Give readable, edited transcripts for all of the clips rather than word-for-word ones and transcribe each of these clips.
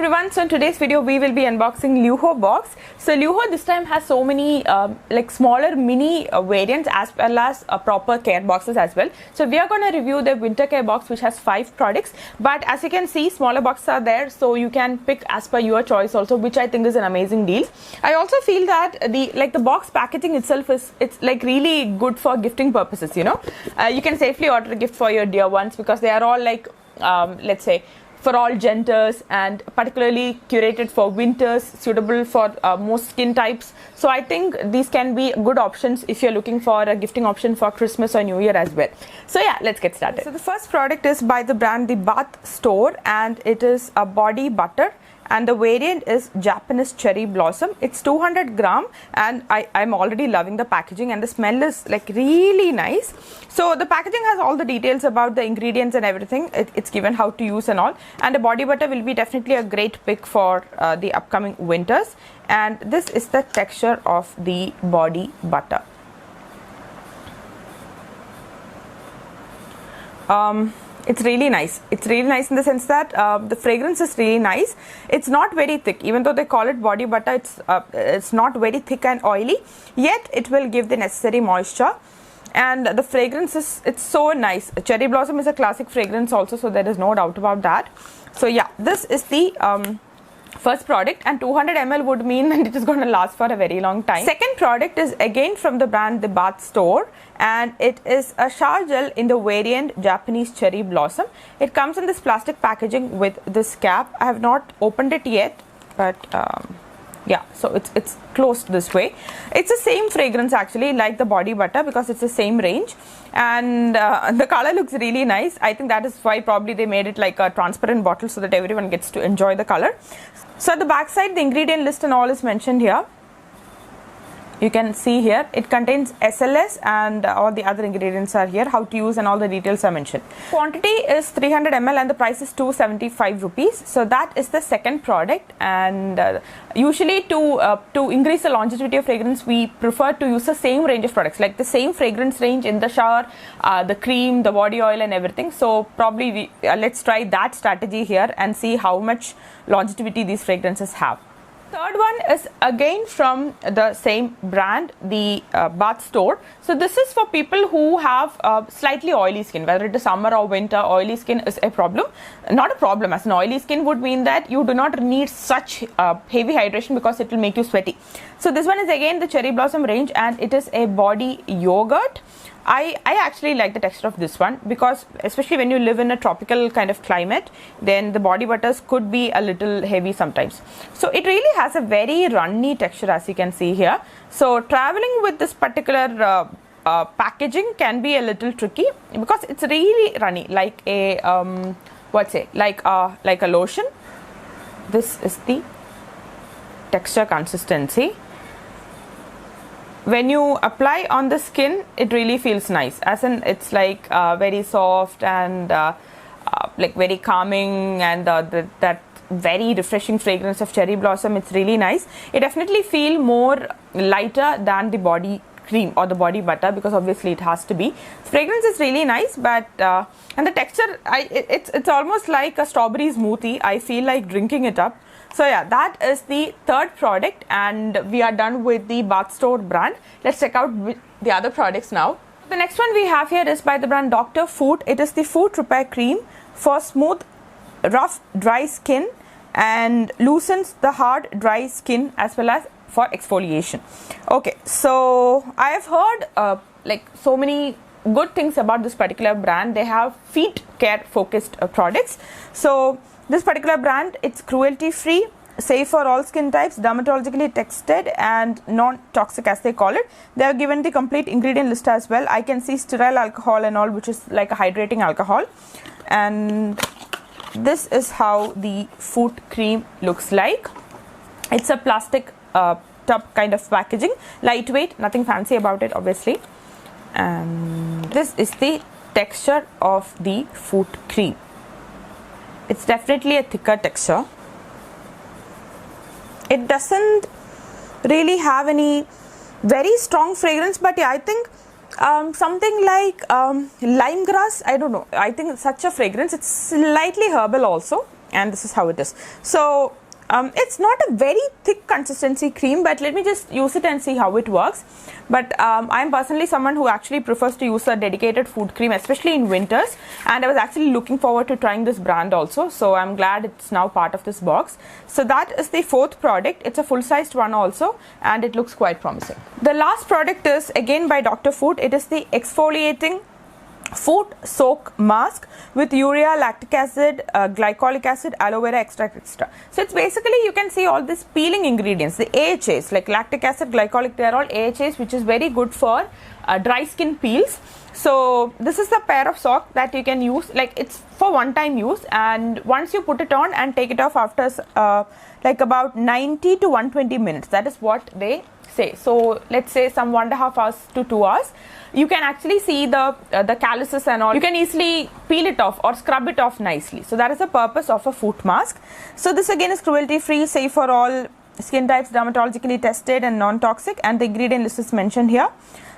everyone, so in today's video we will be unboxing Luho box. So Luho this time has so many like smaller mini variants as well as proper care boxes as well. So we are going to review the winter care box which has 5 products, but as you can see smaller boxes are there, so you can pick as per your choice also, which I think is an amazing deal. I also feel that the box packaging itself it's like really good for gifting purposes, you know. You can safely order a gift for your dear ones because they are all like let's say for all genders and particularly curated for winters, suitable for most skin types. So I think these can be good options if you're looking for a gifting option for Christmas or New Year as well. So yeah, let's get started. So the first product is by the brand The Bath Store, and it is a body butter, and the variant is Japanese Cherry Blossom. It's 200 gram, and I'm already loving the packaging, and the smell is like really nice. So the packaging has all the details about the ingredients and everything. It's given how to use and all, and the body butter will be definitely a great pick for the upcoming winters. And this is the texture of the body butter. It's really nice. It's really nice in the sense that the fragrance is really nice. It's not very thick, even though they call it body butter. It's not very thick and oily, yet it will give the necessary moisture. And the fragrance it's so nice. Cherry Blossom is a classic fragrance also, so there is no doubt about that. So yeah, this is the first product, and 200 ml would mean that it is going to last for a very long time. Second product is again from the brand The Bath Store, and it is a shower gel in the variant Japanese Cherry Blossom. It comes in this plastic packaging with this cap. I have not opened it yet, but yeah, so it's closed this way. It's the same fragrance actually like the body butter because it's the same range, and the color looks really nice. I think that is why probably they made it like a transparent bottle so that everyone gets to enjoy the color. So at the back side the ingredient list and all is mentioned here. You can see here it contains SLS, and all the other ingredients are here, how to use and all the details are mentioned. Quantity is 300 ml and the price is 275 rupees. So that is the second product, and usually to increase the longevity of fragrance we prefer to use the same range of products, like the same fragrance range in the shower, the cream, the body oil and everything. So probably let's try that strategy here and see how much longevity these fragrances have. Third one is again from the same brand, The Bath Store. So this is for people who have slightly oily skin, whether it is summer or winter. Oily skin is a problem, not a problem, as an oily skin would mean that you do not need such heavy hydration because it will make you sweaty. So this one is again the Cherry Blossom range, and it is a body yogurt. I actually like the texture of this one because especially when you live in a tropical kind of climate, then the body butters could be a little heavy sometimes. So it really has a very runny texture, as you can see here. So traveling with this particular packaging can be a little tricky because it's really runny, like a like a lotion. This is the texture consistency. When you apply on the skin, it really feels nice, as in it's like very soft and like very calming, and that very refreshing fragrance of Cherry Blossom. It's really nice. It definitely feels more lighter than the body cream or the body butter because obviously it has to be. Fragrance is really nice, but and the texture, it's almost like a strawberry smoothie. I feel like drinking it up. So yeah, that is the third product, and we are done with the Bath Store brand. Let's check out the other products now. The next one we have here is by the brand Dr. Food. It is the Food Repair Cream for smooth, rough, dry skin, and loosens the hard, dry skin as well as for exfoliation. Okay, so I have heard like so many good things about this particular brand. They have feet care focused products. So this particular brand, it's cruelty free, safe for all skin types, dermatologically tested and non-toxic as they call it. They have given the complete ingredient list as well. I can see sterile alcohol and all, which is like a hydrating alcohol. And this is how the foot cream looks like. It's a plastic tub kind of packaging, lightweight, nothing fancy about it obviously. And this is the texture of the foot cream. It's definitely a thicker texture. It doesn't really have any very strong fragrance, but yeah, I think something like lemongrass, I don't know, I think such a fragrance. It's slightly herbal also. and this is how it is. So it's not a very thick consistency cream, but let me just use it and see how it works. But I'm personally someone who actually prefers to use a dedicated food cream, especially in winters, and I was actually looking forward to trying this brand also, so I'm glad it's now part of this box. So that is the fourth product. It's a full-sized one also, and it looks quite promising. The last product is again by Dr. Food. It is the exfoliating foot soak mask with urea, lactic acid, glycolic acid, aloe vera extract, etc. So it's basically, you can see all these peeling ingredients, the AHAs like lactic acid, glycolic, they are all AHAs, which is very good for dry skin peels. So this is the pair of sock that you can use, like it's for one time use, and once you put it on and take it off after like about 90 to 120 minutes, that is what they say. So let's say some 1.5 hours to 2 hours, you can actually see the calluses and all. You can easily peel it off or scrub it off nicely. So that is the purpose of a foot mask. So this again is cruelty free, safe for all skin types, dermatologically tested and non-toxic, and the ingredient list is mentioned here.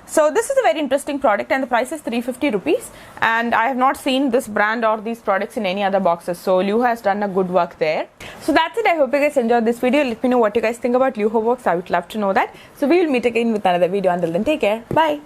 So this is a very interesting product, and the price is 350 rupees, and I have not seen this brand or these products in any other boxes, so Liuho has done a good work there. So that's it. I hope you guys enjoyed this video. Let me know what you guys think about Liuho works. I would love to know that. So we will meet again with another video. Until then, take care. Bye.